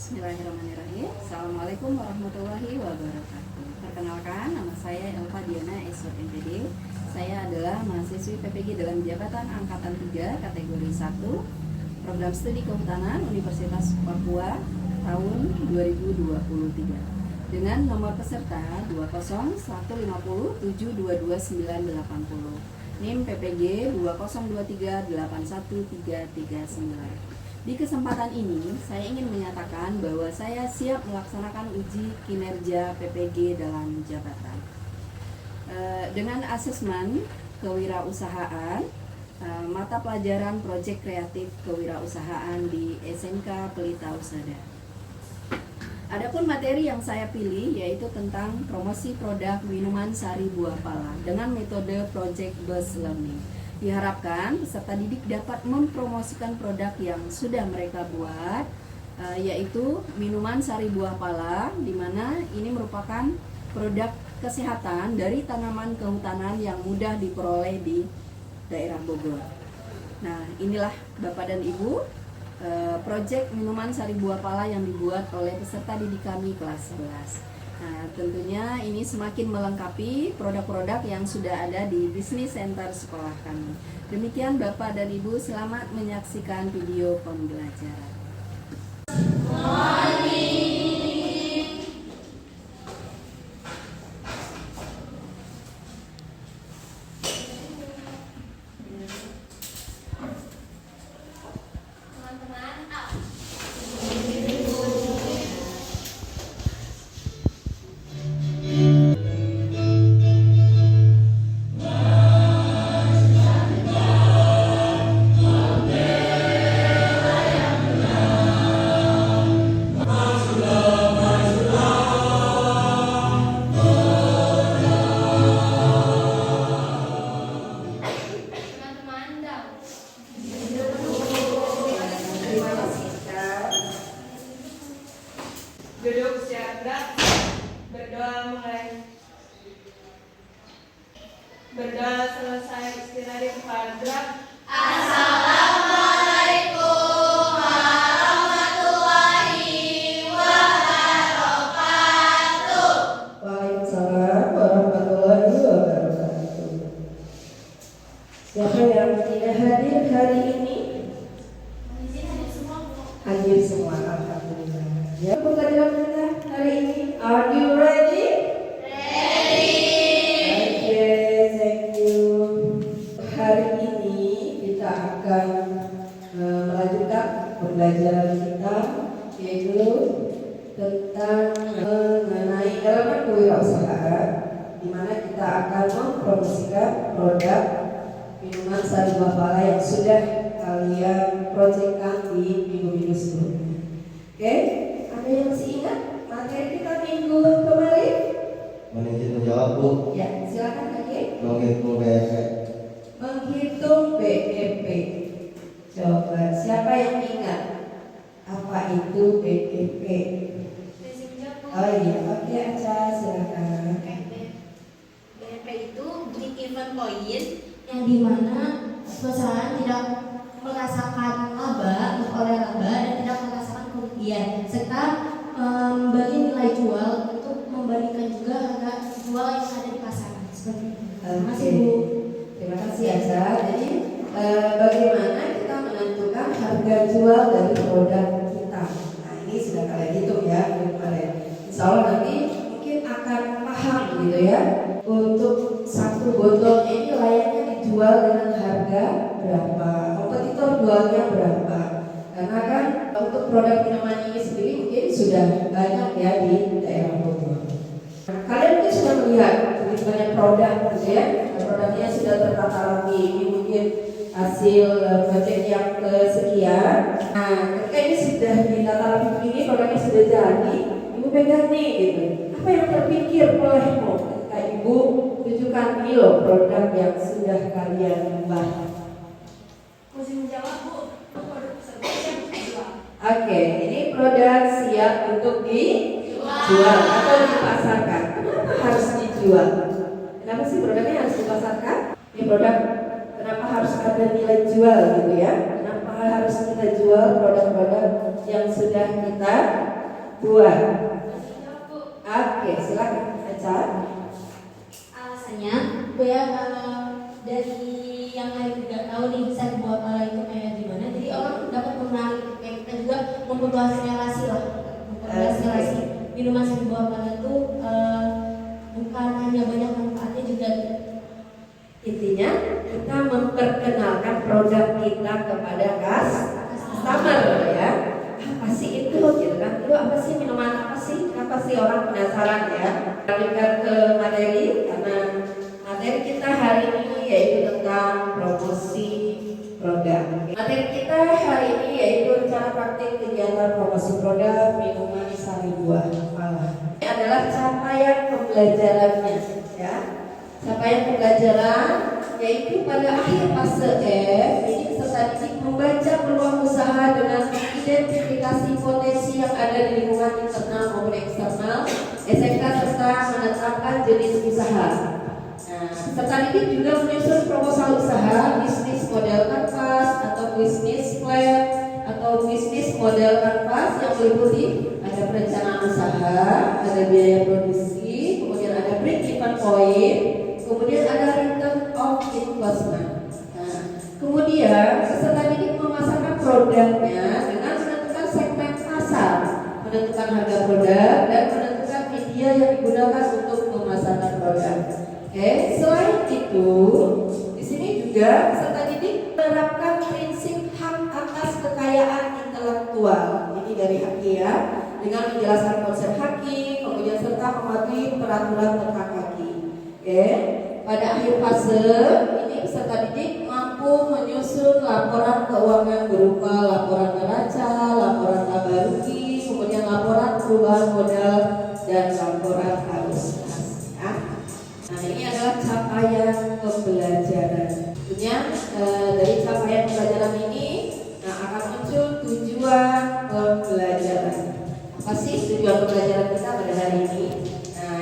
Bismillahirrahmanirrahim. Assalamualaikum warahmatullahi wabarakatuh. Perkenalkan, nama saya Elva Diana SOMPD. Saya adalah mahasiswi PPG dalam jabatan Angkatan 3 kategori 1 Program Studi Kehutanan Universitas Papua tahun 2023 dengan nomor peserta 20150722980, NIM PPG 202381339. Di kesempatan ini, saya ingin menyatakan bahwa saya siap melaksanakan uji kinerja PPG dalam jabatan. Dengan asesmen kewirausahaan, mata pelajaran proyek kreatif kewirausahaan di SMK Pelita Husada. Adapun materi yang saya pilih yaitu tentang promosi produk minuman sari buah pala dengan metode project based learning. Diharapkan peserta didik dapat mempromosikan produk yang sudah mereka buat, yaitu minuman sari buah pala, di mana ini merupakan produk kesehatan dari tanaman kehutanan yang mudah diperoleh di daerah Bogor. Nah, inilah Bapak dan Ibu, proyek minuman sari buah pala yang dibuat oleh peserta didik kami kelas 11. Nah, tentunya ini semakin melengkapi produk-produk yang sudah ada di bisnis center sekolah kami. Demikian Bapak dan Ibu, selamat menyaksikan video pembelajaran. Duduk siap, berdoa mulai. Berdoa selesai, istirahat di tempat. Assalamualaikum warahmatullahi wabarakatuh. Waalaikumsalam warahmatullahi wabarakatuh. Siapa yang tidak hadir hari ini? Hadir semua, alhamdulillah. Ya, pembelajaran kita hari ini. Are you ready? Okay, thank you. Hari ini kita akan melanjutkan pembelajaran kita, yaitu tentang mengenai elemen kewirausahaan, di mana kita akan mempromosikan produk minuman sari buah pala yang sudah kalian proyekkan di minggu-minggu sebelumnya. Oke, ada yang masih ingat materi kita minggu kemarin? Manajer menjawab, Bu. Ya, silakan lagi. Menghitung BEP. Menghitung BEP. Coba siapa yang ingat apa itu BEP? Oh iya, oke Aca, silakan. BEP itu break even point, yang dimana perusahaan tidak merasakan laba, memperoleh laba, dan tidak merasakan kerugian, serta membagi nilai jual untuk membandingkan juga harga jual yang ada di pasaran. Seperti itu. Terima kasih, Bu. Terima kasih Aca. Jadi bagaimana kita menentukan harga jual dari produk kita? Nah, ini sudah kalian hitung ya kemarin. Insya Allah nanti mungkin akan paham gitu ya. Untuk satu botol ini layaknya dijual dengan harga berapa, kompetitor jualnya berapa. Karena kan untuk produk minuman ini sendiri mungkin sudah banyak ya di daerah Bogor. Kalian mungkin sudah melihat begitu banyak produk gitu ya. Produknya sudah tertata rapi. Ini mungkin hasil proyek yang kesekian. Nah, ketika ini sudah ditata rapi begini, produknya sudah jadi, Ibu pegang nih gitu. Apa yang terpikir olehmu ketika Ibu tunjukkan ini loh produk yang sudah kalian buat? Mesti menjawab, Bu. Produk peserta siap dijual. Oke, ini produk siap untuk dijual atau dipasarkan. Kenapa harus dijual? Kenapa sih produknya harus dipasarkan? Ini produk, kenapa harus ada nilai jual gitu ya? Kenapa harus kita jual produk-produk yang sudah kita buah. Oke, silakan baca. Alasannya, dari yang lain tidak tahu nih sen buah pala itu kayak gimana, jadi orang dapat mengenali, kayak kita juga memperluas relasi lah, memperluas relasi. Minuman sen buah pala itu bukan hanya banyak manfaatnya juga. Intinya kita memperkenalkan produk kita kepada customer ya. Apa sih itu gitu kan? Itu apa sih, minuman apa sih? Apa sih, orang penasaran ya. Lanjutkan ke materi, karena materi kita hari ini yaitu tentang promosi produk. Materi kita hari ini yaitu rencana praktik kegiatan promosi produk minuman sari buah pala. Ini adalah capaian pembelajarannya ya. Capaian pembelajaran yaitu pada akhir fase F ini peserta didik membaca peluang usaha dengan mengidentifikasi potensi yang ada di lingkungan internal maupun eksternal SMK serta menetapkan jenis usaha. Nah, peserta didik juga menyusun proposal usaha, bisnis model kanvas atau bisnis plan atau bisnis model kanvas yang meliputi ada perencanaan usaha, ada biaya produksi, kemudian ada break even point, kemudian ada return of investment. Nah, kemudian peserta didik memasarkan produknya dengan menentukan segmen pasar, menentukan harga produk, dan menentukan media yang digunakan untuk memasarkan produk. Oke, selain itu, di sini juga peserta didik menerapkan prinsip hak atas kekayaan intelektual. Ini dari Haki ya, dengan menjelaskan konsep Haki, kemudian serta mematuhi peraturan tentang Haki. Oke, pada akhir fase ini peserta didik mampu menyusun laporan keuangan berupa laporan neraca, laporan laba rugi, kemudian laporan perubahan modal dan laporan arus kas. Ya. Nah, ini adalah capaian pembelajaran. Tentunya dari capaian pembelajaran ini, akan muncul tujuan pembelajaran. Apa sih tujuan pembelajaran kita pada hari ini?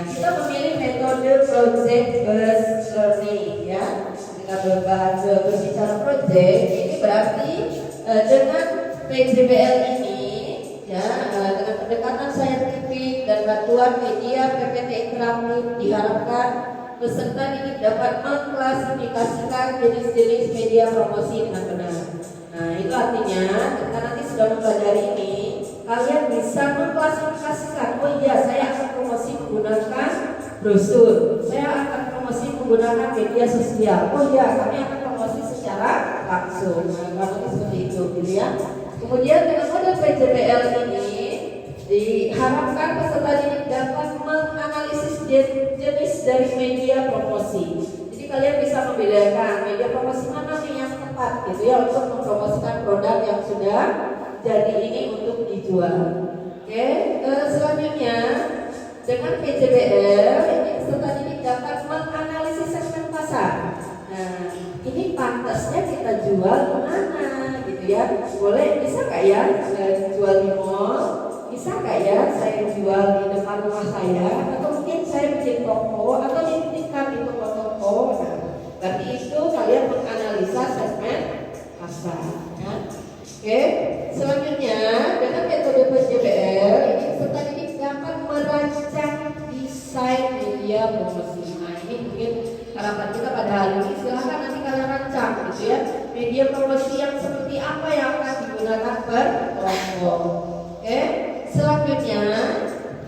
Kita memilih metode project based learning ya. Kita berbicara project ini berarti dengan PJBL ini ya, dengan pendekatan saintifik dan bantuan media PPT interaktif diharapkan peserta didik dapat mengklasifikasikan jenis-jenis media promosi dengan benar. Nah, itu artinya ketika nanti sudah mempelajari ini, kalian bisa mengklasifikasikan, oh iya saya akan promosi menggunakan brosur, saya akan promosi menggunakan media sosial, oh iya kami akan promosi secara langsung. Nah, seperti itu gitu ya. Kemudian dengan model PJBL ini diharapkan peserta didik dapat menganalisis jenis dari media promosi. Jadi kalian bisa membedakan media promosi mana nih yang tepat gitu ya untuk mempromosikan produk yang sudah jadi ini untuk dijual. Oke, selanjutnya dengan PJBL ini peserta didik dapat menganalisis segmen pasar. Nah, ini pantasnya kita jual kemana gitu ya? Boleh, bisa nggak ya jual di mall? Bisa nggak ya saya jual di depan rumah saya? Atau mungkin saya bikin toko atau dititipkan di toko-toko? Nah, berarti itu kalian menganalisa segmen pasar. Ya. Oke, selanjutnya dengan metode PJBL ini peserta didik dapat merancang desain media promosi. Nah, ini mungkin harapan kita pada hari ini, silahkan nanti kalian rancang gitu ya, media promosi yang seperti apa yang akan digunakan per kelompok. Oke, selanjutnya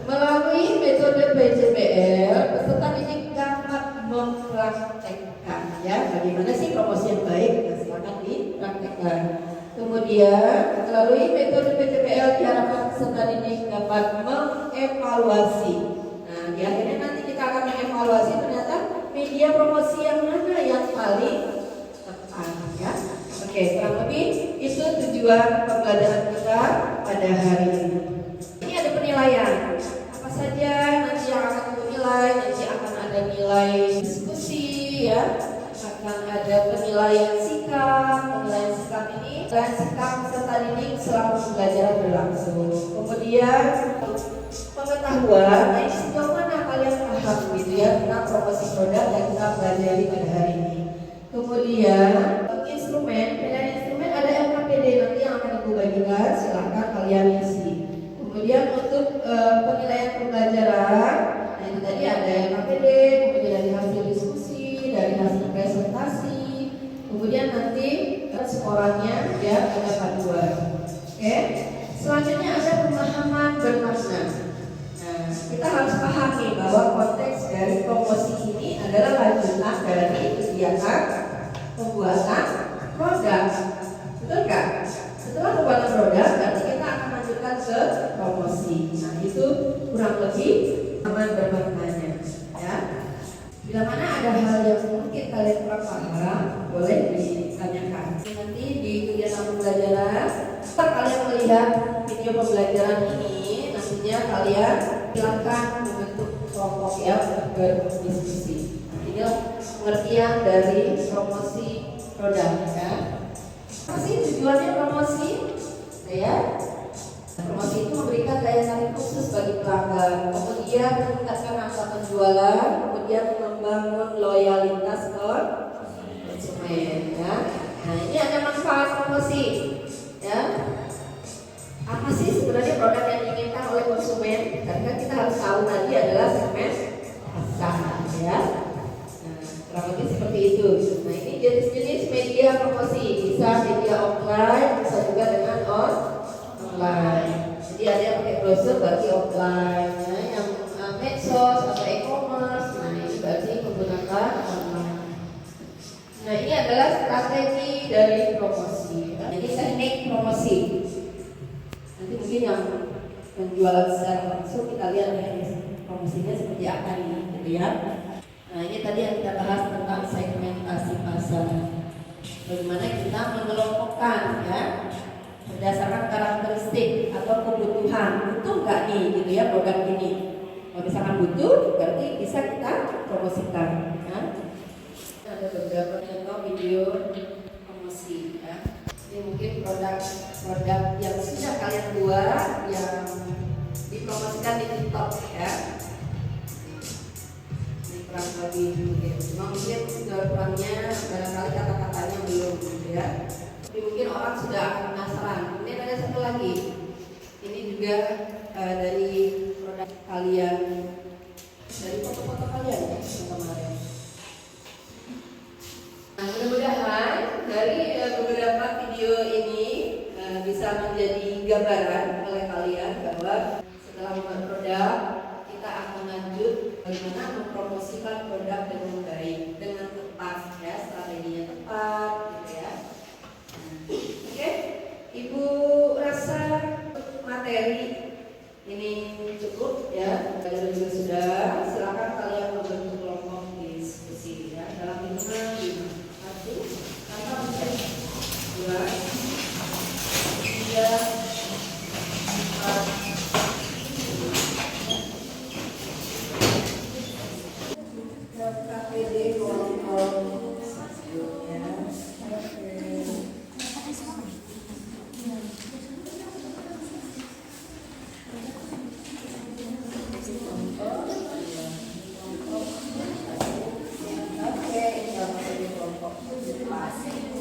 melalui metode PJBL peserta didik dapat mempraktekkan ya bagaimana sih promosi yang baik, silahkan dipraktekkan. Kemudian melalui metode PJBL diharapkan peserta didik dapat mengevaluasi. Nah, di akhirnya nanti kita akan mengevaluasi ternyata media promosi yang mana yang paling tepat ya. Oke, kurang lebih itu tujuan pembelajaran kita pada hari ini. Ini ada penilaian. Apa saja nanti yang akan dinilai? Nanti akan ada nilai diskusi ya. Akan ada penilaian sikap. Penilaian sikap ini dan sikap peserta didik selama pembelajaran berlangsung. Kemudian pengetahuan, nah ini sejauh mana kalian paham gitu ya tentang promosi produk yang kita pelajari pada hari ini. Kemudian instrumen, pilihan instrumen ada LKPD nanti yang akan aku bagikan, silahkan kalian isi. Kemudian untuk skoranya ya ada panduan. Oke. Selanjutnya ada pemahaman bermakna. Nah, kita harus pahami bahwa konteks dari promosi ini adalah lanjutan dari kegiatan pembuatan produk. Betul nggak? Setelah pembuatan produk, berarti kita akan lanjutkan ke promosi. Nah, itu kurang lebih pemahaman bermaknanya. Ya. Bila mana ada hal yang mungkin kalian kurang paham, boleh ditanyakan. Nanti di kegiatan pembelajaran, setelah kalian melihat video pembelajaran ini, nantinya kalian silakan membentuk kelompok ya berdiskusi. Ini pengertian dari promosi produk ya. Apa sih tujuannya promosi? Ya. Promosi itu memberikan daya tarik khusus bagi pelanggan, kemudian meningkatkan angka penjualan, kemudian membangun loyalitas konsumen. Ya. Nah, ini ada manfaat promosi. Ya. Apa sih sebenarnya produk yang diinginkan oleh konsumen? Karena kita harus tahu tadi adalah segmen pasar. Ya. Nah, kurang lebih seperti itu. Nah, ini jenis-jenis media promosi, bisa media offline, bisa juga dengan online. Jadi ada yang pakai brosur bagi offline, ya, yang medsos atau e-commerce. Nah, ini berarti menggunakan online. Nah, ini adalah strategi dari promosi. Ya. Jadi teknik promosi. Nanti mungkin yang penjualan secara langsung kita lihat ya promosinya seperti apa ini, gitu ya. Nah, ini tadi yang kita bahas tentang segmentasi pasar. Bagaimana kita mengelompokkan ya berdasarkan karakteristik atau kebutuhan. Butuh nggak nih gitu ya produk ini? Kalau misalkan butuh, berarti bisa kita promosikan. Ya. Ada beberapa contoh video promosi. Ya. Ini mungkin produk yang sudah kalian buat yang dipromosikan di TikTok ya. Ini kurang lebih mungkin. Cuma mungkin kurangnya barangkali kata-katanya belum gitu ya. Tapi mungkin orang sudah akan penasaran. Kemudian ada satu lagi. Ini juga dari produk kalian, dari foto-foto kalian ya kemarin. Nah, mudah-mudahan dari beberapa video ini bisa menjadi gambaran oleh kalian bahwa setelah membuat produk kita akan lanjut bagaimana mempromosikan produk dengan baik, dengan tepat ya, strateginya tepat gitu ya. Oke, Ibu rasa materi ini cukup ya, kalian juga sudah. Silakan kalian membentuk kelompok diskusi ya dalam hitungan 5, 1, tanpa mencet 2, 3, 4, KPD kelompok ya.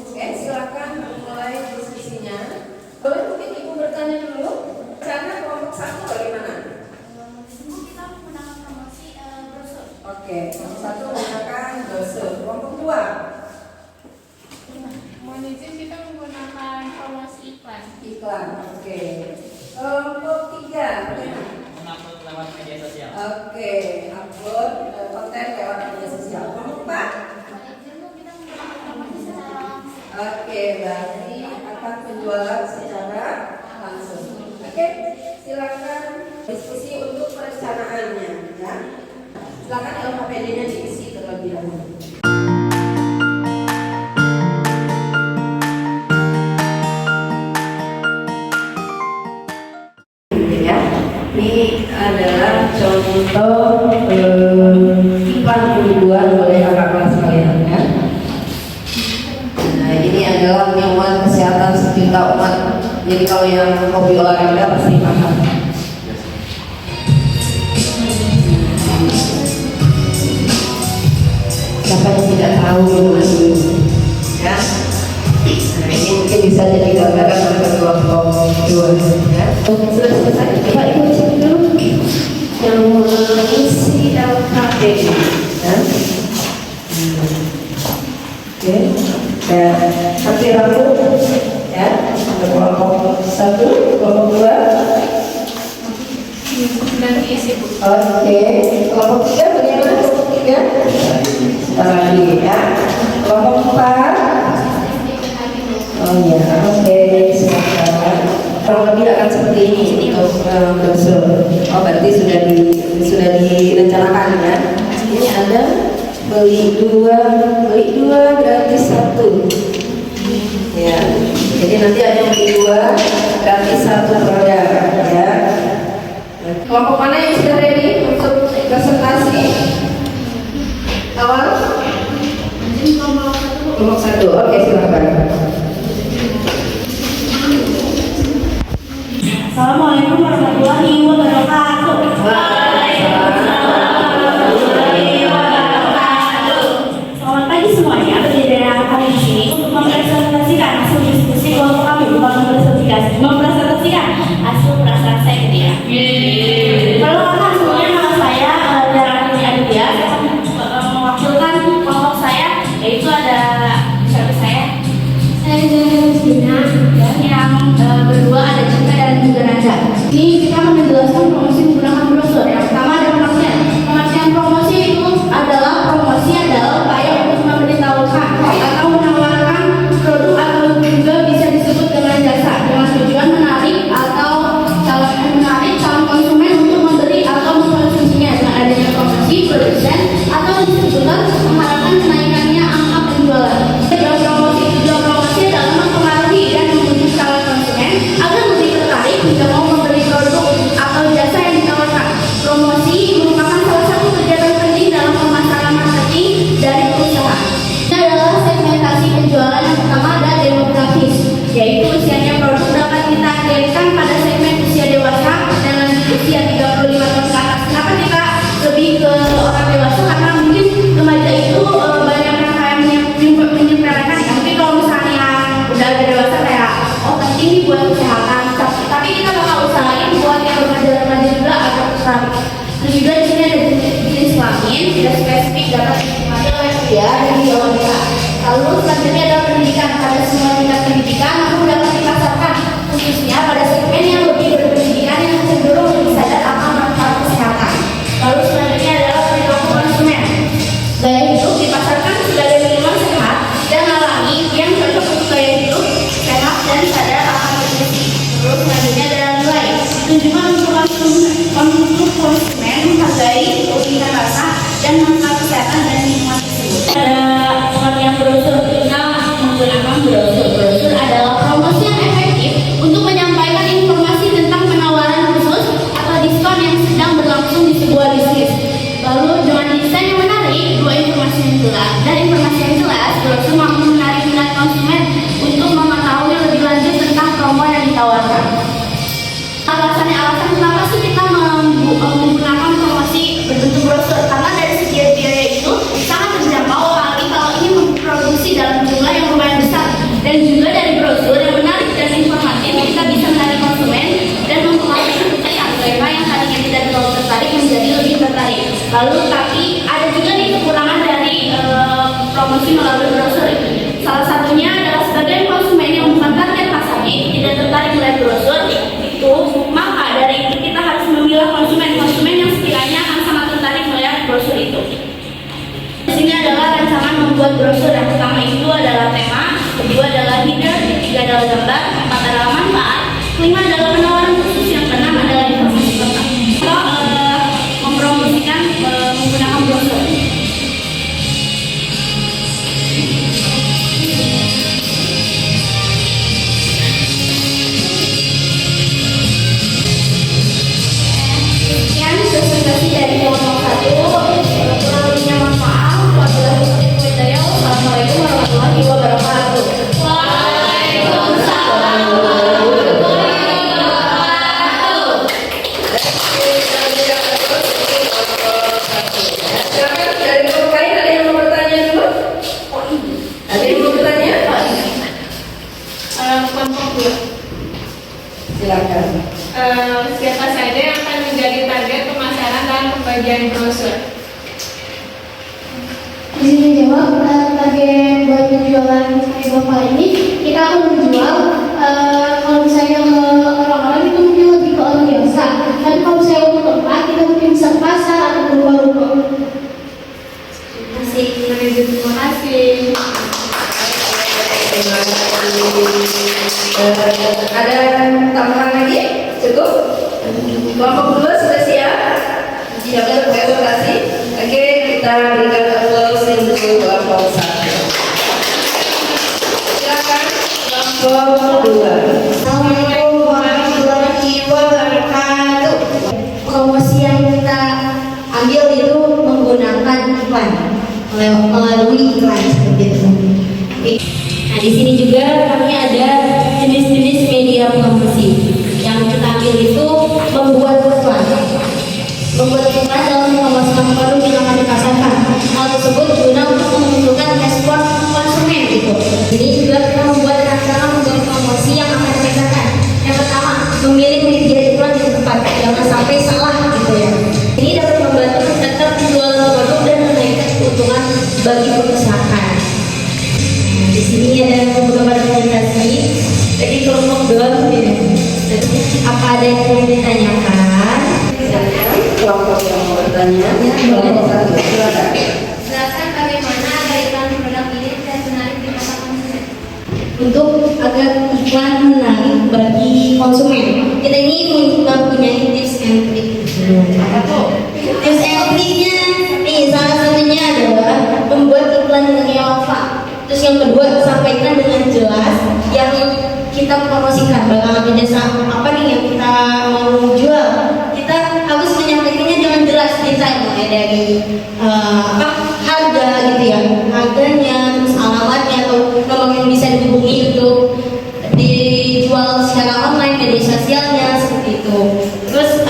Oke, silakan mulai diskusinya. Boleh mungkin Ibu bertanya dulu, rencana kelompok 1 bagaimana? Kita menggunakan promosi brosur. Oke, kelompok 1 menggunakan brosur. Kelompok 2 Mohon izin kita menggunakan promosi iklan. iklan. Oke. Kelompok 3 bagaimana? Mengupload lewat media sosial. Oke, upload konten lewat media sosial. Kelompok 4. Mohon izin Bu, kita menggunakan promosi secara langsung. Oke, berarti akan penjualan secara langsung. Oke, silakan diskusi untuk perencanaannya ya. Silakan LKPD-nya diisi terlebih dahulu. Ya, ini adalah contoh iklan yang dibuat oleh kakak kelas kalian ya. Nah, ini adalah penyuluhan kesehatan sejuta umat. Jadi kalau yang hobi olahraga pasti paham. Siapa yang tidak tahu dulu ya? Nah, ini mungkin bisa jadi gambaran untuk kelompok 2 ya. Sudah selesai, coba Ibu cek dulu yang mengisi LKPD ya. Oke, dan kasih rambut ya. Untuk kelompok 1, kelompok 2. Dan isi Bu. Oke, kelompok 3 bagaimana? Kelompok 3 lagi ya. Kelompok 4. Oh ya, oke, silakan. Kurang lebih akan seperti ini untuk brosur. Oh, berarti sudah direncanakan ya. Ini ada beli dua gratis 1. Ya, jadi nanti ada yang beli 2 gratis 1 produk ya. Kelompok mana yang sudah ready untuk presentasi awal? Kelompok 1, oke silakan. Assalamualaikum warahmatullahi wabarakatuh. Selamat pagi semuanya. Berdiri kami di sini untuk mempresentasikan hasil diskusi kelompok kami, bukan mempresentasikan hasil perasaan saya gitu ya. Perkenalkan semuanya, nama saya Darani Aditya. Saya mewakilkan kelompok saya, yaitu ada siapa saya? Saya Justina. Dan yang berdua ada Cika dan juga Nanda. Ini kita akan menjelaskan promosi menggunakan brosur. Yang pertama ada pengertian. Pengertian promosi itu adalah upaya untuk memberitahukan atau menawarkan produk atau juga bisa disebut dengan jasa dengan tujuan menarik calon konsumen untuk membeli atau mengkonsumsinya. Dengan adanya promosi, produsen atau distributor mengharapkan kenaikannya angka penjualan. Tujuan promosi adalah mempengaruhi dan membujuk calon konsumen agar lebih tertarik jika mau membeli produk atau jasa yang ditawarkan. Promosi merupakan salah satu kegiatan penting dalam pemasaran marketing dari perusahaan. Ini adalah segmentasi penjualan. Yang pertama ada demografis, yaitu usianya produk dapat kita targetkan pada segmen usia dewasa dan lanjut usia 35 tahun ke atas. Kenapa kita lebih ke orang dewasa? Karena mungkin remaja itu banyak yang kayak menyepelekan ya. Mungkin kalau misalnya yang udah agak dewasa kayak penting nih buat kesehatan. Tapi kita bakal usahain buat yang remaja-remaja juga agak tertarik. Terus juga di sini ada jenis kelamin, tidak spesifik dapat dinikmati oleh pria dan juga wanita. Lalu selanjutnya adalah pendidikan. Pada semua tingkat pendidikan, namun dapat dipasarkan khususnya pada segmen yang lebih berpendidikan yang cenderung lebih sadar akan manfaat kesehatan. Lalu selanjutnya adalah perilaku konsumen. Gaya hidup dipasarkan sebagai minuman sehat dan alami yang cocok untuk gaya hidup sehat dan sadar akan nutrisi. Terus selanjutnya adalah nilai. Tujuan untuk konsumen menghargai keunikan rasa dan manfaat kesehatan dan minuman tersebut. Ada pengertian brosur. Kita menggunakan brosur. Brosur adalah promosi yang efektif untuk menyampaikan informasi tentang penawaran khusus atau diskon yang sedang berlangsung di sebuah bisnis. Lalu dengan desain yang menarik, dua informasi yang jelas dan informasi yang jelas, brosur mampu menarik minat konsumen untuk mengetahui lebih lanjut tentang promo yang ditawarkan. Alasan kenapa sih kita menggunakan promosi berbentuk brosur? Karena dari segi biaya itu sangat terjangkau apalagi kalau ingin memproduksi dalam jumlah yang lumayan besar. Dan juga dari brosur yang menarik dan informatif, kita bisa menarik konsumen dan mempengaruhi kita yang tadinya tidak terlalu tertarik menjadi lebih tertarik. Lalu tapi ada juga nih kekurangan dari promosi melalui brosur. Salah satunya adalah sebagian konsumen yang bukan target pasarnya tidak tertarik melihat brosur itu, maka dari itu kita harus memilah konsumen yang sekiranya akan sangat tertarik melihat brosur itu. Di sini adalah rancangan membuat brosur. Yang pertama itu adalah tema, kedua adalah header, ketiga adalah gambar, keempat adalah manfaat, kelima adalah penawaran khusus, yang keenam adalah informasi tentang. Kita mempromosikan menggunakan brosur. Sekian presentasi dari kelompok 1. Kurang lebihnya mohon maaf. Wassalamualaikum warahmatullahi wabarakatuh. Waalaikumsalam warahmatullahi wabarakatuh. Silakan dari kelompok lain ada yang mau bertanya dulu? Ada yang mau bertanya? Kelompok 2. Silakan. Siapa saja yang akan menjadi target pemasaran dan pembagian brosur? Izin menjawab, sebagai buat penjualan kayak bapak ini, kita akan menjual kalau misalnya ke orang-orang itu mungkin lebih ke orang biasa. Tapi kalau misalnya untuk tempat, kita mungkin bisa ke pasar atau ke rumah-rumah. Terima kasih. Ada tambahan lagi? Cukup? Kelompok 2 sudah siap? Siap untuk presentasi? Oke, kita berikan applause untuk kelompok 1. Silakan kelompok 2. Assalamualaikum warahmatullahi wabarakatuh. Promosi yang kita ambil itu menggunakan iklan, melalui iklan seperti itu. Oke. Nah, di sini juga kami ada jenis-jenis media promosi yang kita ambil itu membuat iklan. Membuat iklan dalam memasarkan produk yang akan dipasarkan. Hal tersebut guna untuk menunjukkan respon konsumen gitu. Ini juga kita membuat rancangan membuat promosi yang akan dipasarkan. Yang pertama, memilih media iklan yang tepat, jangan sampai salah gitu ya. Ini dapat membantu tetap menjual produk dan menaikkan keuntungan bagi perusahaan. Di sini ada beberapa dokumentasi dari kelompok 2 ini. Apa ada yang ingin ditanyakan? Kelompok yang mau bertanya, kelompok 1 silakan. Jelaskan bagaimana agar iklan produk ini tidak menarik di mata konsumen. Untuk agar iklan menarik bagi konsumen, kita ini mempunyai tips and trick. Apa tuh? Tips and triknya, nih salah satunya adalah membuat iklan dengan relevan. Terus yang kedua, sampaikan dengan jelas yang kita promosikan, bakal jasa apa nih yang kita mau jual. Kita harus menyampaikannya dengan jelas, detail mulai dari harga gitu ya, harganya, terus alamatnya atau nomor yang bisa dihubungi untuk dijual secara online, media sosialnya seperti itu. Terus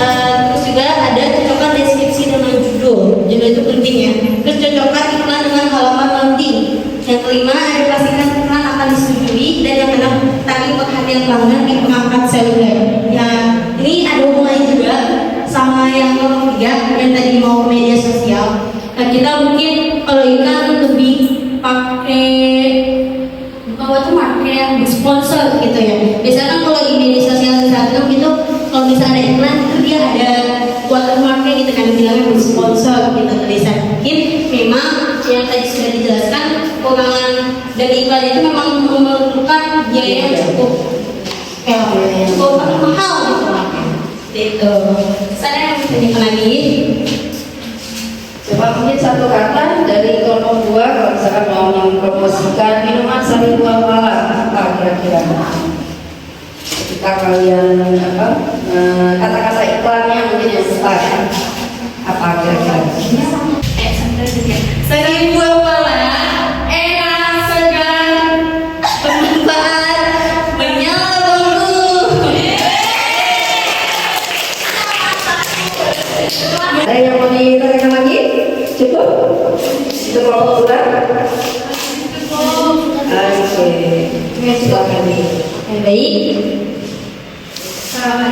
juga ada cocokkan deskripsi dengan judul itu penting ya. Terus cocokkan iklan dengan halaman landing. Yang kelima, ada pastikan iklan akan disetujui dan yang keenam, tarik perhatian pelanggan di perangkat seluler. Ya, ini ada hubungannya juga sama yang nomor 3 yang tadi mau media sosial. Nah, kita mungkin kalau iklan lebih pakai yang sponsor gitu ya. Biasanya kan kalau di media sosial Instagram gitu, kalau misalnya ada iklan itu dia ada watermarknya gitu kan, bilangnya sponsor gitu tulisan. Mungkin memang yang tadi sudah dijelaskan, kekurangan dari iklan itu memang memerlukan biaya yang cukup mahal gitu. Saya yang ditanyakan lagi. Coba mungkin satu kata dari kelompok 2 kalau misalkan mau mempromosikan minuman sari buah malam, apa kira-kira? Ketika kalian kata-kata iklannya mungkin yang tepat, apa kira-kira? Sari buah malam, enak, segar, bermanfaat, menyala bambu. Ada yang mau ditanyakan lagi? Cukup? Itu kelompok 2? Oke, silakan. Baik.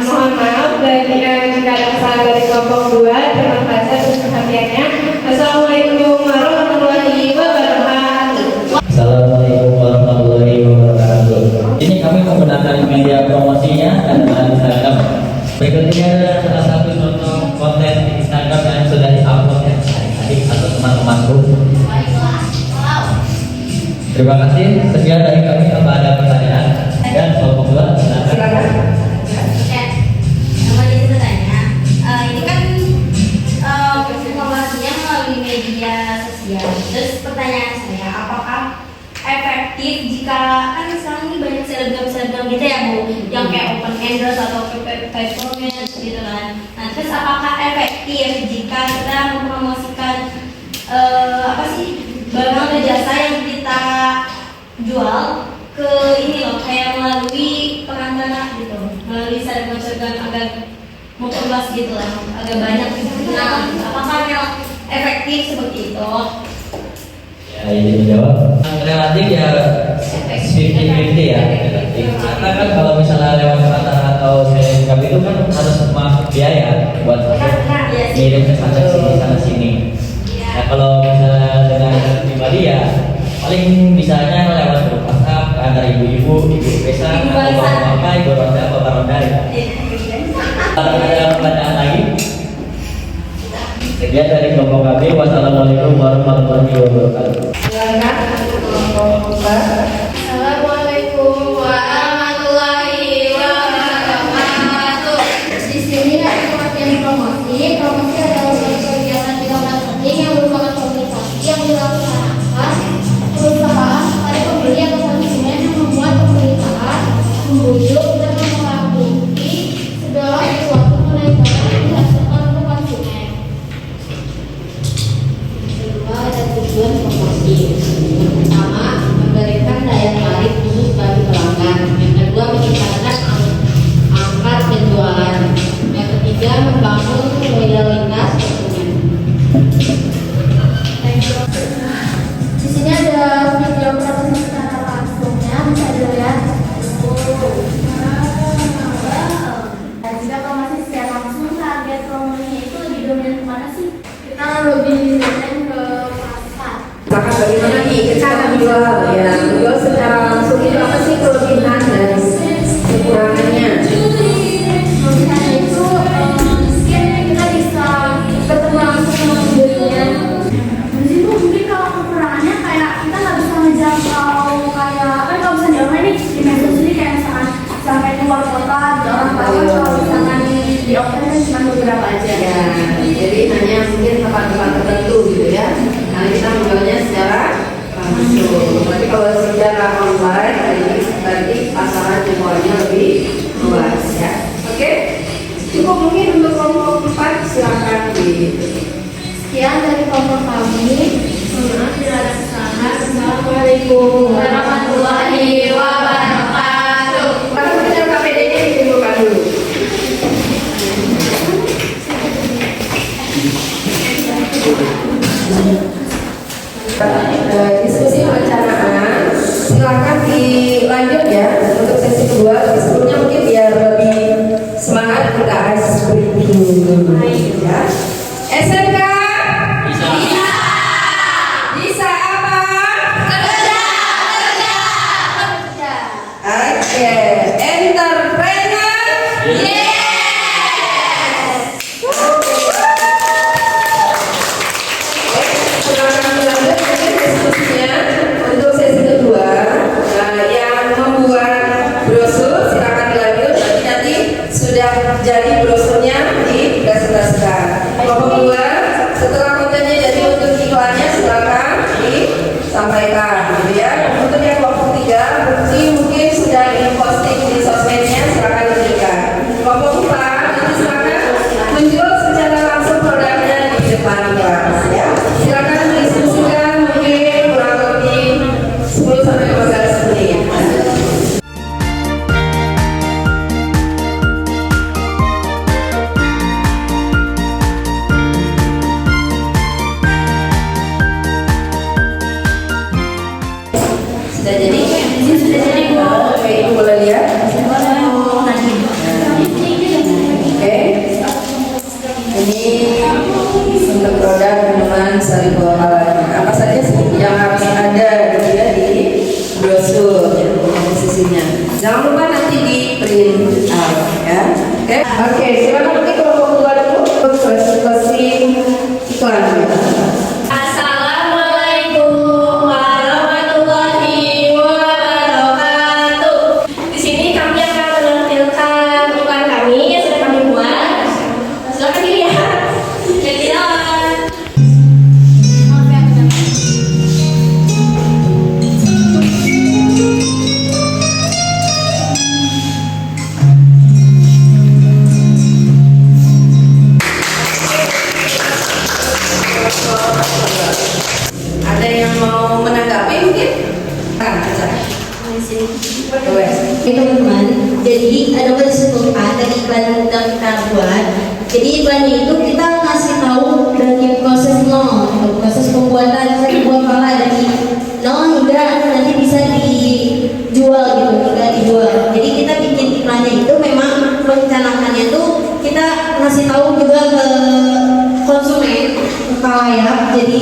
Mohon maaf jika ada kesalahan dari kelompok 2. Terima kasih atas perhatiannya. Assalamualaikum warahmatullahi wabarakatuh. Assalamualaikum warahmatullahi wabarakatuh. Ini kami menggunakan media promosinya adalah Instagram. Berikutnya adalah salah satu contoh konten Instagram yang sudah diupload ya adik-adik atau teman-temanku. Terima kasih. Sekian dari kami. Apa ada pertanyaan? Dan kelompok 2 silakan. Ini kan promosinya melalui media sosial. Terus pertanyaan saya, apakah efektif jika kan sekarang ini banyak selebgram gitu ya Bu, yang kayak open endorse atau performance gitu kan. Nah, terus apakah efektif jika kita mempromosikan barang atau jasa yang kita jual ke ini loh, kayak melalui perantara gitu, melalui selebgram agar memperluas gitu lah, agak banyak gitu. Nah, apakah memang efektif seperti itu? Ya, ini menjawab. Relatif ya 50-50 ya. Karena kan kalau misalnya lewat perantara atau selebgram itu kan harus masuk biaya buat kirim ke sana sini. Nah, kalau misalnya dengan pribadi ya paling ibu Pesa, bapak ibu Ronda, bapak Ronda ya. Ada pertanyaan lagi? Sekian dari kelompok kami. Wassalamualaikum warahmatullahi wabarakatuh. Silakan kelompok Assalamualaikum warahmatullahi wabarakatuh. Di sini ada pengertian promosi. Promosi adalah suatu kegiatan di marketing yang merupakan komunikasi yang dilaksanakan perusahaan kepada pembeli atau konsumen yang membuat pemberitaan, membujuk dan memperbaiki segala sesuatu mengenai barang yang dihasilkan untuk konsumen. Kedua, ada tujuan promosi. Yang pertama, memberikan daya tarik khusus bagi pelanggan. Yang kedua, meningkatkan angka penjualan. Yang ketiga, membangun loyalitas konsumen. Di sini ada video proses secara langsungnya, bisa dilihat. Jika promosi secara langsung, target promosinya itu lebih dominan kemana sih? Kita lebih dominan ke pasar. Maka bagaimana nih kita menjual ya? Menjual secara langsung itu apa sih kelebihan dan kekurangannya? Kelebihannya itu mungkin kita bisa ketemu langsung sama pembelinya. Di situ mungkin kalau kekurangannya kayak kita nggak bisa ngejangkau kayak kan kalau bisa di online nih di medsos ini kayak misalkan sampai keluar kota di orang tahu kalau misalkan di offline kan cuma beberapa aja. Ya, jadi hanya mungkin tempat-tempat tertentu gitu ya. Nah, kita menjualnya secara langsung. Tapi kalau secara online berarti pasaran jumlahnya lebih luas ya. Oke, cukup mungkin untuk kelompok 4 silakan di. Sekian dari kelompok kami. Maaf bila ada kesalahan. Assalamualaikum warahmatullahi wabarakatuh. Kalau kita KPD-nya dikumpulkan dulu. Diskusi perencanaan silakan dilanjut ya untuk sesi kedua. Tapi sebelumnya mungkin biar lebih semangat kita ice breaking dulu ya. SMK bisa apa? Oke, entrepreneur. Silakan dilanjut mungkin diskusinya untuk sesi kedua. Yang membuat brosur silakan dilanjut. Nanti sudah jadi brosurnya dipresentasikan. Kelompok 2 setelah kontennya jadi untuk iklannya silakan disampaikan, gitu ya. Untuk yang kelompok 3 bukti mungkin sudah diposting di sosmednya silakan diberikan. Kelompok 4 nanti silakan menjual secara langsung produknya di depan kelas ya. Silakan diskusikan mungkin kurang lebih 10-15 menit. Sudah jadi? Sudah jadi Bu. Oke, Ibu boleh lihat? Oke. Ini untuk produk minuman sari buah palanya. Apa saja sih yang harus ada gitu ya di brosur posisinya. Jangan lupa nanti di print out ya. Oke, silakan nanti kelompok 2 dulu untuk closing iklan. Assalamualaikum warahmatullahi wabarakatuh. Di sini kami akan menampilkan iklan kami yang sudah kami buat. Silakan dilihat. Lihat. Ada yang mau menanggapi mungkin? Teman-teman, jadi ada kesimpulan dari iklan yang udah kita buat. Jadi iklannya itu kita ngasih tahu dari proses nol, proses pembuatan sari buah pala dari nol hingga nanti bisa dijual gitu, hingga dijual. Jadi kita bikin iklannya itu memang merencanakannya tuh kita ngasih tahu juga ke konsumen kalayak. Jadi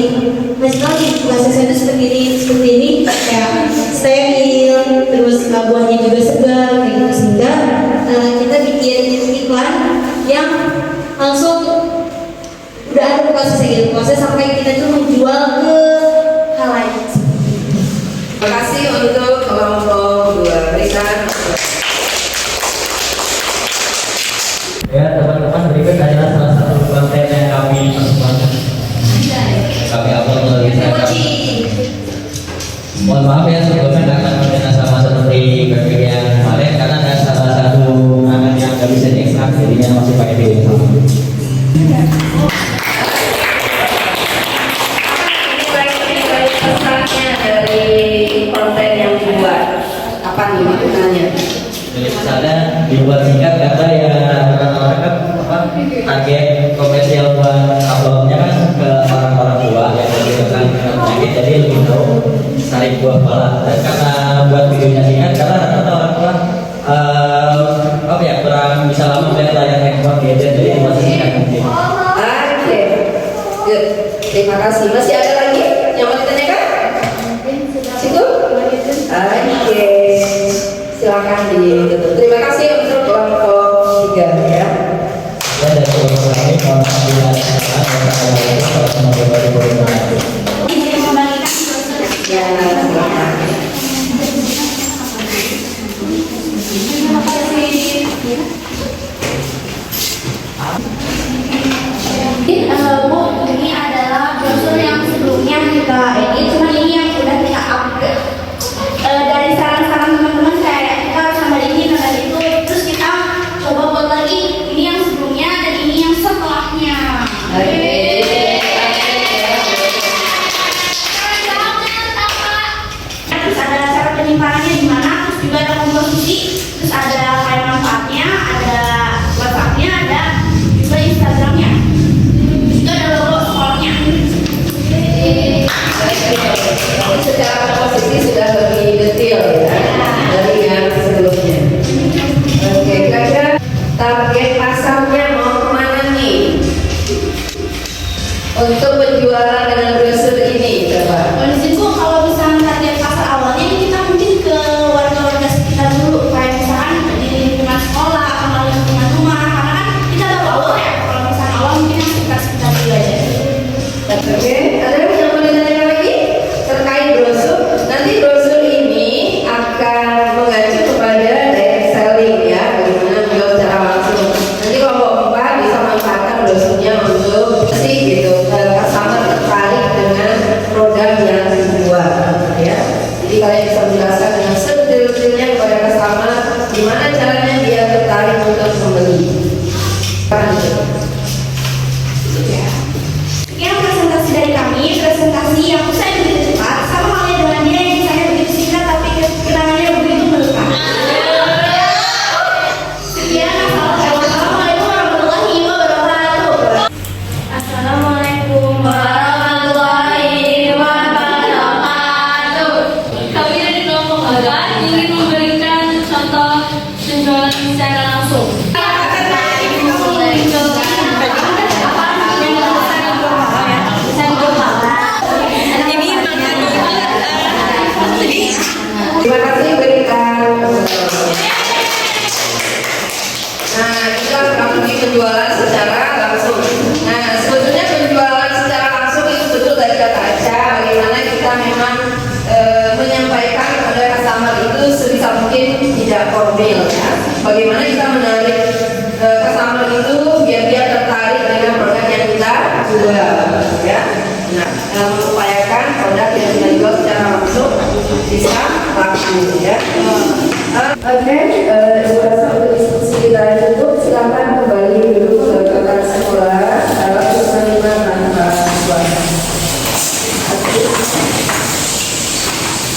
ngasih tahu di prosesnya itu seperti ini kayak steril, terus buahnya juga segar kayak gitu, sehingga kita bikin iklan yang langsung udah ada proses sampai kita tuh menjual ke halayak. Terima kasih untuk kelompok 2. Berikan. Ya teman-teman, berikut adalah salah satu konten yang kami persembahkan. Kami upload melalui Instagram. Mohon maaf ya sebelumnya akan berbeda sama seperti PPG yang kemarin karena ada salah satu anak yang nggak bisa diekstrak, jadinya masih pakai video yang sama. Pesannya dari konten yang dibuat apa nih maknanya? Jadi misalnya dibuat singkat karena ya orang-orang kan target komersial buat uploadnya kan ke orang-orang tua yang lebih terkait dengan penyakit, jadi lebih tahu tarik buah pala. Dan karena buat videonya singkat karena rata-rata orang tua kurang bisa lama melihat layar handphone gadget, jadi masih singkat mungkin. Oke, good. Terima kasih. Masih ada lagi yang mau ditanyakan? Situ? Oke. Silakan ditutup. Terima kasih untuk kelompok 3 ya. Ya, dari kelompok kami mohon maaf bila ada kesalahan dan wassalamualaikum warahmatullahi wabarakatuh. Ya, silakan. Bu, ini adalah brosur yang sebelumnya kita edit, cuma ini yang sudah kita upgrade. Dari saran-saran teman-teman kayak kita harus tambah ini, tambah itu, terus kita coba buat lagi ini yang sebelumnya dan ini yang setelahnya. Terus ada cara penyimpanannya di mana, terus juga ada komposisi, terus ada kayak manfaatnya, ada WhatsApp-nya, ada juga Instagram-nya. Juga ada logo sekolahnya. Secara komposisi sudah lebih detail ya dari yang sebelumnya. Oke, kira-kira target pasarnya mau kemana nih untuk penjualan dengan brosur ini, coba? Kondisiku kalau misalnya target pasar awalnya ini kita mungkin ke warga-warga sekitar dulu, kayak misalkan di lingkungan sekolah atau lingkungan rumah, karena kan kita baru awal ya. Kalau misalnya awal mungkin yang sekitar dulu aja. Oke, ada yang mau ditanyakan lagi terkait brosur? Nanti brosur ini akan mengacu kepada direct selling ya, bagaimana menjual secara langsung. Nanti kelompok 4 bisa manfaatkan brosurnya untuk sih gitu, customer tertarik dengan produk yang dibuat ya. Jadi kalian bisa menjelaskan dengan sedetail-detailnya kepada customer gimana caranya dia tertarik untuk membeli. Sekian presentasi dari kami, presentasi yang usai begitu cepat, sama halnya dengan dia yang misalnya begitu singkat tapi kenangannya begitu melekat. Sekian, assalamualaikum warahmatullahi wabarakatuh. Assalamualaikum warahmatullahi wabarakatuh. Kami dari kelompok 4 ingin memberikan contoh penjualan secara langsung. Terima kasih berikan. Nah, kita strategi penjualan secara langsung. Nah, sebetulnya penjualan secara langsung itu betul tadi kata Aca, bagaimana kita memang menyampaikan kepada customer itu sebisa mungkin tidak formal ya. Bagaimana kita menarik customer itu biar dia tertarik dengan produk yang kita jual ya. Nah, mengupayakan produk yang kita jual secara langsung bisa laku ya. Oke, rasa untuk diskusi kita tutup. Silakan kembali dulu ke rekan sekolah dalam penerima tanpa suara. 1,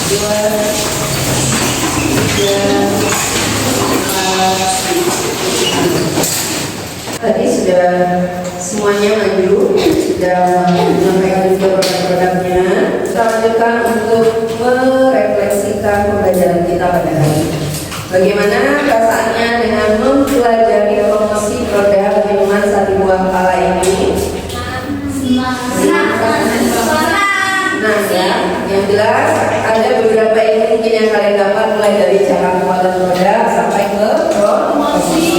2, 3, 4. Tadi sudah semuanya maju, sudah menyampaikan juga produk-produknya. Kita lanjutkan untuk merefleksikan pembelajaran kita pada hari ini. Bagaimana perasaannya dengan mempelajari promosi produk minuman Sati Buah Pala ini? Nah ya, yang jelas ada beberapa ilmu mungkin yang kalian dapat mulai dari dari cara pembuatan produk sampai ke promosi.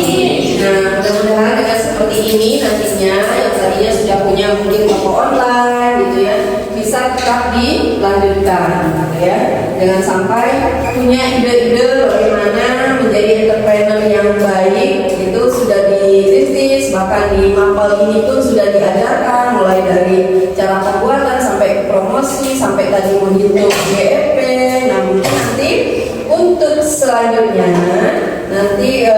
Nah, mudah-mudahan dengan seperti ini nantinya yang tadinya sudah punya mungkin toko online gitu ya, bisa tetap dilanjutkan gitu ya. Jangan sampai punya ide-ide bagaimana menjadi entrepreneur yang baik itu sudah dirintis, bahkan di mapel ini pun sudah diajarkan mulai dari cara pembuatan sampai ke promosi sampai tadi menghitung GEP. Nah, mungkin nanti untuk selanjutnya nanti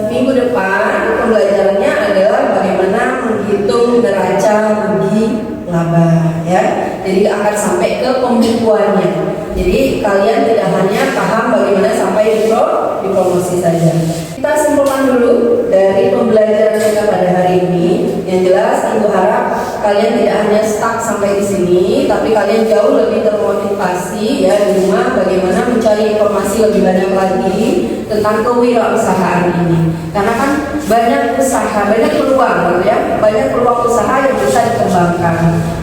minggu depan pembelajarannya adalah bagaimana menghitung neraca rugi laba ya. Jadi akan sampai ke pembukuannya. Jadi kalian tidak hanya paham bagaimana sampai di promosi saja. Kita simpulkan dulu dari pembelajaran kita pada hari ini. Yang jelas Ibu harap kalian tidak hanya stuck sampai di sini, tapi kalian jauh lebih termotivasi ya di rumah bagaimana mencari informasi lebih banyak lagi tentang kewirausahaan ini. Karena kan banyak usaha, banyak peluang gitu ya, banyak peluang usaha yang bisa dikembangkan.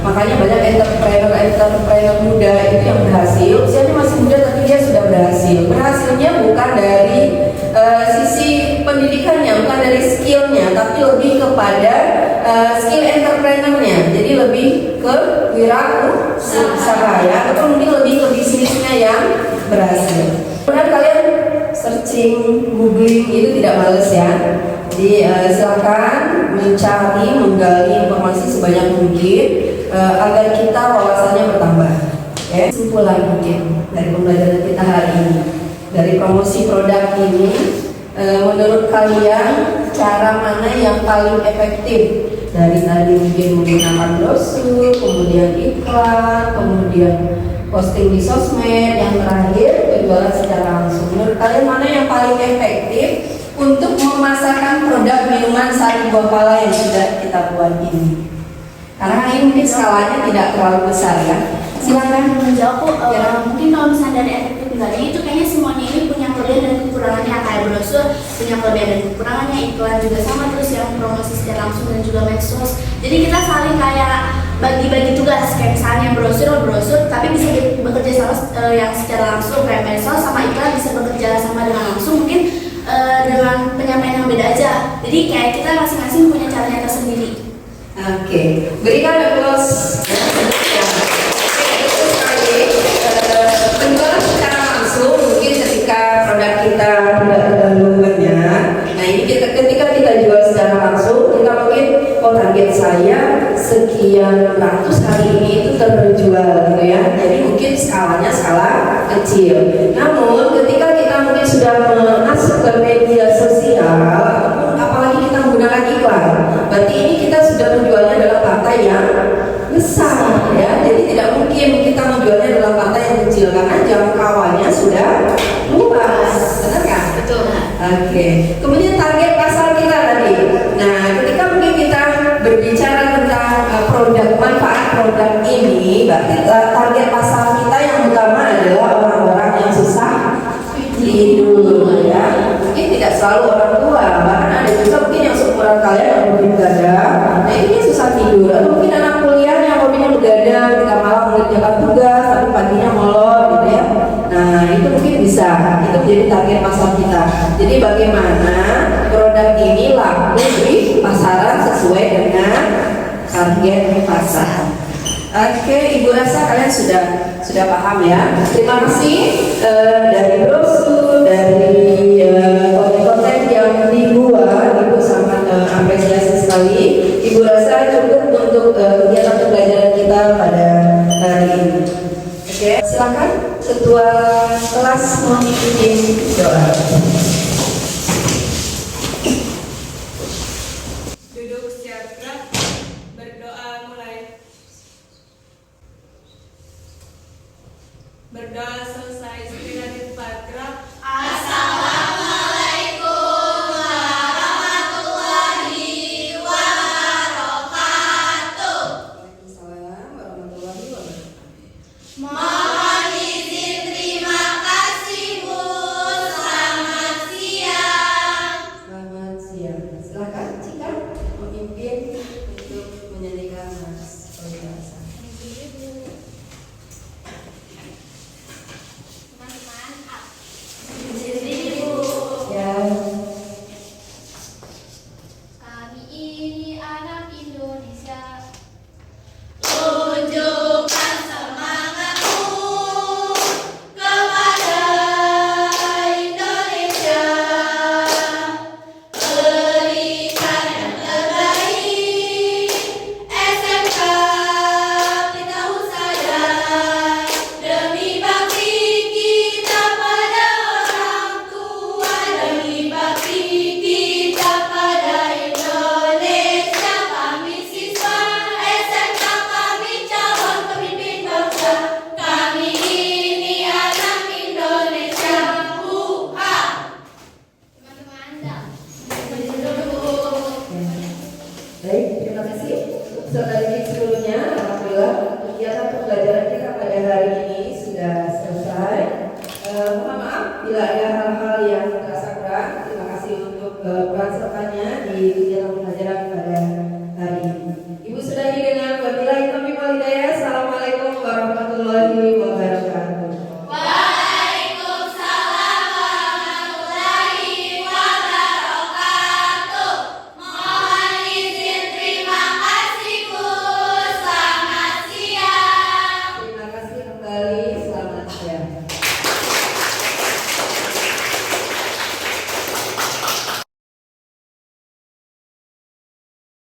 Makanya banyak entrepreneur muda itu yang berhasil. Usianya masih muda tapi dia sudah berhasil. Berhasilnya bukan dari sisi pendidikannya, bukan dari skillnya, tapi lebih kepada skill entrepreneurnya. Jadi lebih ke wirausaha ya, atau mungkin lebih ke bisnisnya yang berhasil. Kemudian kalian searching, googling itu tidak males ya. Jadi silakan mencari, menggali informasi sebanyak mungkin agar kita wawasannya bertambah. Ya. Kesimpulan mungkin dari pembelajaran kita hari ini, dari promosi produk ini, menurut kalian cara mana yang paling efektif? Dari tadi mungkin menggunakan brosur, kemudian iklan, kemudian posting di sosmed, yang terakhir penjualan secara langsung. Menurut kalian mana yang paling efektif untuk memasarkan produk minuman sari buah pala yang sudah kita buat ini? Karena ini mungkin skalanya tidak terlalu besar ya. Silakan menjawab. Mungkin kalau misalnya dari efektivitasnya itu kayaknya semuanya ini punya kelebihan dan kekurangannya. Kayak brosur punya kelebihan dan kekurangannya, iklan juga sama, terus yang promosi secara langsung dan juga medsos. Jadi kita saling kayak bagi-bagi tugas, kayak misalnya brosur tapi bisa bekerja sama yang secara langsung kayak medsos, sama iklan bisa bekerja sama dengan langsung, mungkin dengan penyampaian yang beda aja. Jadi kayak kita masing-masing punya caranya tersendiri. Oke, berikan applause. Penjualan secara langsung mungkin ketika produk kita tidak terlalu banyak. Nah ini ketika kita jual secara langsung, kita mungkin target saya sekian ratus hari ini itu terjual gitu ya. Jadi mungkin skalanya skala kecil. Namun ketika kita mungkin sudah masuk ke media sosial ataupun apalagi kita menggunakan iklan, berarti ini kita sudah menjualnya dalam partai yang besar ya. Jadi tidak mungkin kita menjualnya dalam partai yang kecil karena jangkauannya sudah luas, benar kan? Betul. Oke. Kemudian target pasar kita tadi. Nah, ketika mungkin kita berbicara tentang produk, manfaat produk ini, berarti target pasar kita yang utama adalah orang-orang yang susah tidur ya. Mungkin tidak selalu orang tua, bahkan ada juga mungkin yang seumuran kalian yang begadang. Nah ini susah tidur. Atau mungkin anak kuliah yang hobinya begadang, ketika malam mengerjakan tugas, tapi paginya molor gitu ya. Nah itu mungkin bisa, itu menjadi target pasar kita. Jadi bagaimana produk ini laku di pasaran sesuai dengan target pasar. Oke, Ibu rasa kalian sudah paham ya. Terima kasih dari brosur, dari konten-konten yang dibuat, Ibu sangat apresiasi sekali. Ibu rasa cukup untuk kegiatan pembelajaran kita pada hari ini. Oke, silakan ketua kelas memimpin doa. Duduk siap gerak, berdoa mulai. Berdoa selesai, segera di tempat gerak. Assalamualaikum. Mohon maaf bila ada hal-hal yang terasa kurang. Terima kasih untuk peran sertanya di kegiatan pembelajaran pada hari ini. Ibu sudahi dengan wabillahi taufiq wal hidayah. Assalamualaikum warahmatullahi wabarakatuh.